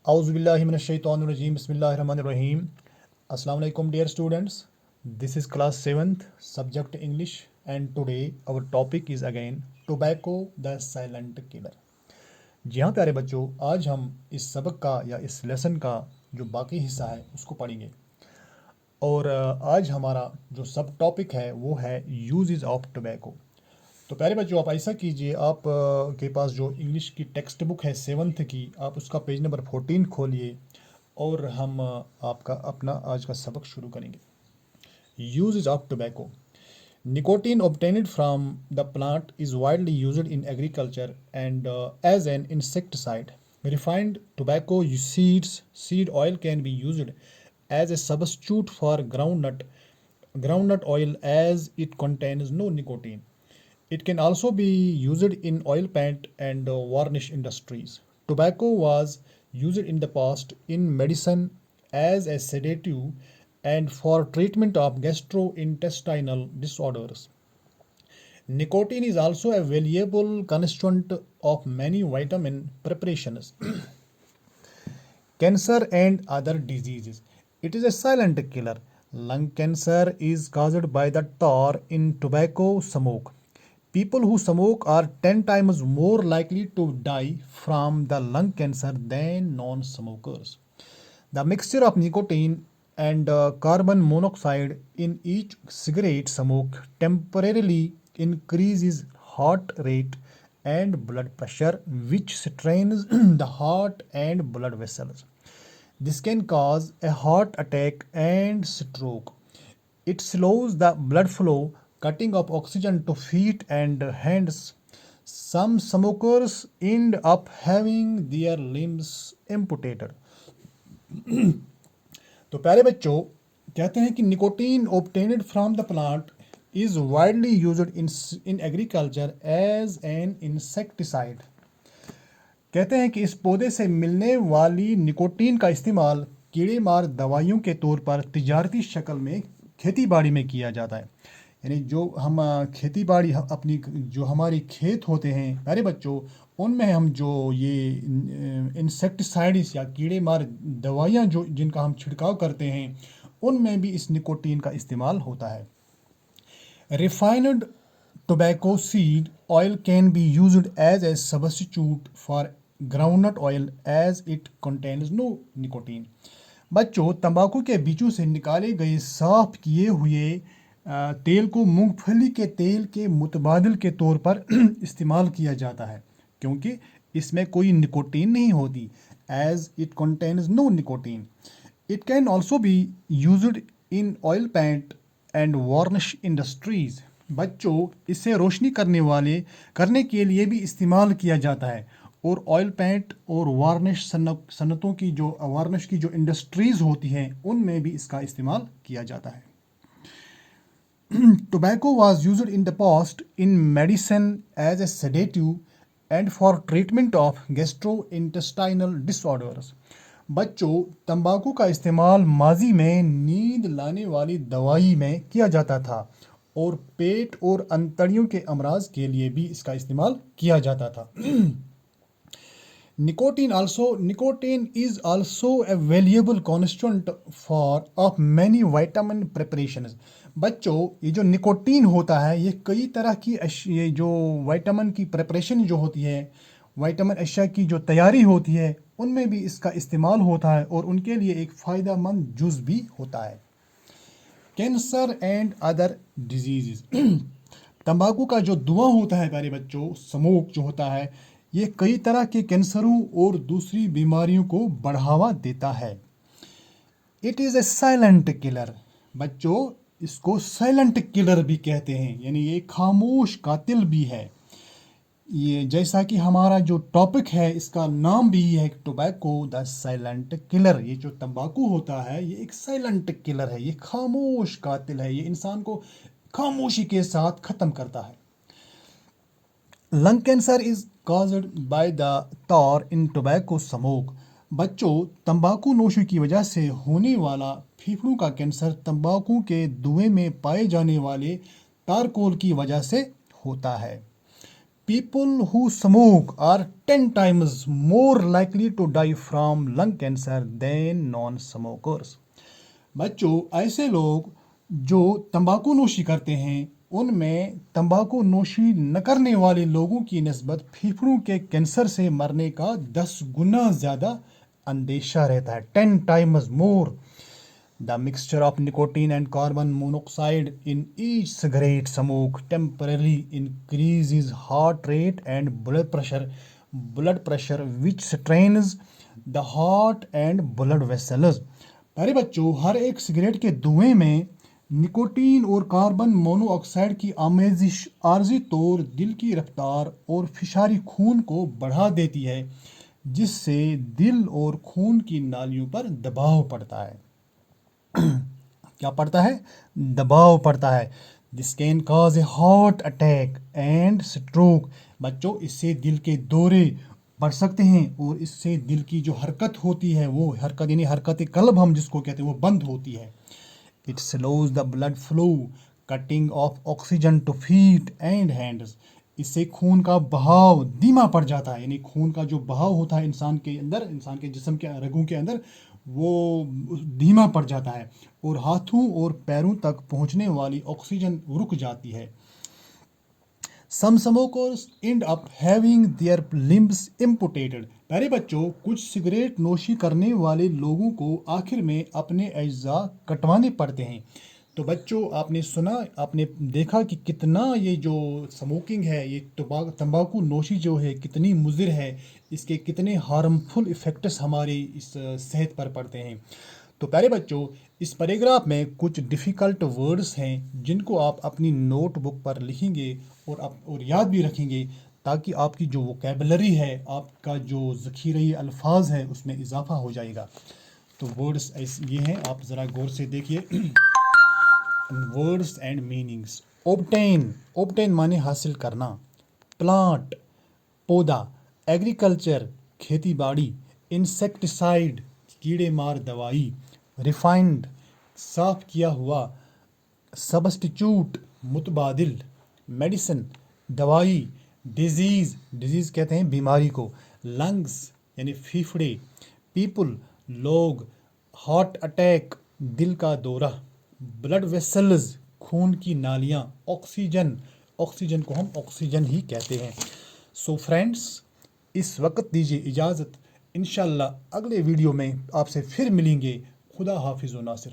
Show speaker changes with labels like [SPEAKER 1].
[SPEAKER 1] اعوذ باللہ من الشیطان الرجیم بسم اللہ الرحمن الرحیم. السلام علیکم dear students. This is class 7th subject English and today our topic is again tobacco the silent killer. جی ہاں پیارے بچوں، آج ہم اس سبق کا یا اس لیسن کا جو باقی حصہ ہے اس کو پڑھیں گے. اور آج ہمارا جو سب ٹاپک ہے وہ ہے یوزز آف ٹوبیکو. تو پیارے بچوں آپ ایسا کیجئے، آپ کے پاس جو انگلش کی ٹیکسٹ بک ہے 7th کی، آپ اس کا پیج نمبر 14 کھولیے اور ہم آپ کا اپنا آج کا سبق شروع کریں گے. Uses of tobacco. Nicotine obtained from the plant is widely used in agriculture and as an insecticide. Refined tobacco seed oil can be used as a substitute for groundnut oil as it contains no nicotine. It can also be used in oil paint and varnish industries. Tobacco was used in the past in medicine as a sedative and for treatment of gastrointestinal disorders. Nicotine is also a valuable constituent of many vitamin preparations. Cancer and other diseases. It is a silent killer. Lung cancer is caused by the tar in tobacco smoke. People who smoke are 10 times more likely to die from the lung cancer than non-smokers. The mixture of nicotine and carbon monoxide in each cigarette smoke temporarily increases heart rate and blood pressure, which strains the heart and blood vessels. This can cause a heart attack and stroke. It slows the blood flow, cutting off oxygen to feet and hands. Some smokers end up having their limbs amputated. تو پیارے بچوں کہتے ہیں کہ nicotine obtained from the plant is widely used in agriculture as an insecticide. کہتے ہیں کہ اس پودے سے ملنے والی نکوٹین کا استعمال کیڑے مار دوائیوں کے طور پر تجارتی شکل میں کھیتی باڑی میں کیا جاتا ہے. یعنی جو ہم کھیتی باڑی اپنی جو ہماری کھیت ہوتے ہیں پیارے بچوں، ان میں ہم جو یہ انسیکٹیسائڈس یا کیڑے مار دوائیاں جو جن کا ہم چھڑکاؤ کرتے ہیں ان میں بھی اس نکوٹین کا استعمال ہوتا ہے. Refined tobacco seed oil can be used as a substitute for groundnut oil as it contains no nicotine. بچوں تمباکو کے بیجوں سے نکالے گئے صاف کیے ہوئے تیل کو مونگ پھلی کے تیل کے متبادل کے طور پر استعمال کیا جاتا ہے کیونکہ اس میں کوئی نکوٹین نہیں ہوتی. as it contains no nicotine. It can also be used in oil paint and varnish industries. بچوں اسے روشنی کرنے کے لیے بھی استعمال کیا جاتا ہے اور آئل پینٹ اور وارنش صنعتوں کی جو وارنش کی جو انڈسٹریز ہوتی ہیں ان میں بھی اس کا استعمال کیا جاتا ہے. Tobacco was used in the past in medicine as a sedative and for treatment of gastrointestinal disorders. بچوں تمباکو کا استعمال ماضی میں نیند لانے والی دوائی میں کیا جاتا تھا اور پیٹ اور انتڑیوں کے امراض کے لیے بھی اس کا استعمال کیا جاتا تھا. Nicotine is also a valuable constituent of many vitamin preparations. بچوں یہ جو نکوٹین ہوتا ہے یہ کئی طرح کی یہ جو وائٹامن کی پریپریشن جو ہوتی ہے، وائٹامن اشیاء کی جو تیاری ہوتی ہے ان میں بھی اس کا استعمال ہوتا ہے اور ان کے لیے ایک فائدہ مند جز بھی ہوتا ہے. Cancer and other diseases. تمباکو کا جو دھواں ہوتا ہے پیارے بچوں، سموک جو ہوتا ہے، یہ کئی طرح کے کینسروں اور دوسری بیماریوں کو بڑھاوا دیتا ہے. It is a silent colour. بچوں اس کو سائلنٹ کلر بھی کہتے ہیں، یعنی یہ خاموش قاتل بھی ہے. یہ جیسا کہ ہمارا جو ٹاپک ہے اس کا نام بھی ہے ٹوبیکو دا سائلنٹ کلر. یہ جو تمباکو ہوتا ہے یہ ایک سائلنٹ کلر ہے، یہ خاموش قاتل ہے، یہ انسان کو خاموشی کے ساتھ ختم کرتا ہے. Lung cancer is caused by the تار ان ٹوبیکو سموک. بچوں تمباکو نوشی کی وجہ سے ہونے والا پھیپھڑوں کا کینسر تمباکو کے دھوئیں میں پائے جانے والے تارکول کی وجہ سے ہوتا ہے. People who smoke are 10 times more likely to die from lung cancer than non-smokers. بچوں ایسے لوگ جو تمباکو نوشی کرتے ہیں ان میں تمباکو نوشی نہ کرنے والے لوگوں کی نسبت پھیپھڑوں کے کینسر سے مرنے کا 10 گنا زیادہ اندیشہ رہتا ہے. 10 times more. The mixture of nicotine and carbon monoxide in each cigarette smoke temporarily increases heart rate and blood pressure which strains the heart and blood vessels. پیارے بچوں ہر ایک سگریٹ کے دھوئیں میں نکوٹین اور کاربن مونو آکسائڈ کی آمیزش عارضی طور دل کی رفتار اور فشاری خون کو بڑھا دیتی ہے جس سے دل اور خون کی نالیوں پر دباؤ پڑتا ہے. کیا پڑتا ہے؟ دباؤ پڑتا ہے. This can cause a heart attack and stroke. بچوں اس سے دل کے دورے بڑھ سکتے ہیں اور اس سے دل کی جو حرکت ہوتی ہے وہ حرکت یعنی حرکت قلب ہم جس کو کہتے ہیں وہ بند ہوتی ہے. It slows the blood flow cutting off oxygen to feet and hands. اس سے خون کا بہاؤ دھیما پڑ جاتا ہے یعنی خون کا جو بہاؤ ہوتا ہے انسان کے اندر انسان کے جسم کے رگوں کے اندر وہ دھیما پڑ جاتا ہے اور ہاتھوں اور پیروں تک پہنچنے والی آکسیجن رک جاتی ہے. Some smokers end up having their limbs amputated. پیارے بچوں کچھ سگریٹ نوشی کرنے والے لوگوں کو آخر میں اپنے اجزاء کٹوانے پڑتے ہیں. تو بچوں آپ نے سنا آپ نے دیکھا کہ کتنا یہ جو سموکنگ ہے یہ تمباکو نوشی جو ہے کتنی مضر ہے, اس کے کتنے ہارمفل ایفیکٹس ہماری اس صحت پر پڑتے ہیں. تو پیارے بچوں اس پیراگراف میں کچھ ڈیفیکلٹ ورڈز ہیں جن کو آپ اپنی نوٹ بک پر لکھیں گے اور یاد بھی رکھیں گے تاکہ آپ کی جو ووکیبلری ہے آپ کا جو ذخیرہ الفاظ ہے اس میں اضافہ ہو جائے گا. تو ورڈز یہ ہیں آپ ذرا غور سے دیکھیے. Words and meanings. اوبٹین معنی حاصل کرنا, پلانٹ پودا, ایگریکلچر کھیتی باڑی, انسیکٹیسائڈ کیڑے مار دوائی, ریفائنڈ صاف کیا ہوا, سبسٹیچیوٹ متبادل, میڈیسن دوائی, ڈیزیز کہتے ہیں بیماری کو, لنگز یعنی پھیپھڑے, پیپل لوگ, ہارٹ اٹیک دل کا دورہ, بلڈ ویسلز خون کی نالیاں, آکسیجن کو ہم آکسیجن ہی کہتے ہیں. سو فرینڈس اس وقت دیجیے اجازت, انشاءاللہ اگلے ویڈیو میں آپ سے پھر ملیں گے. خدا حافظ و ناصر.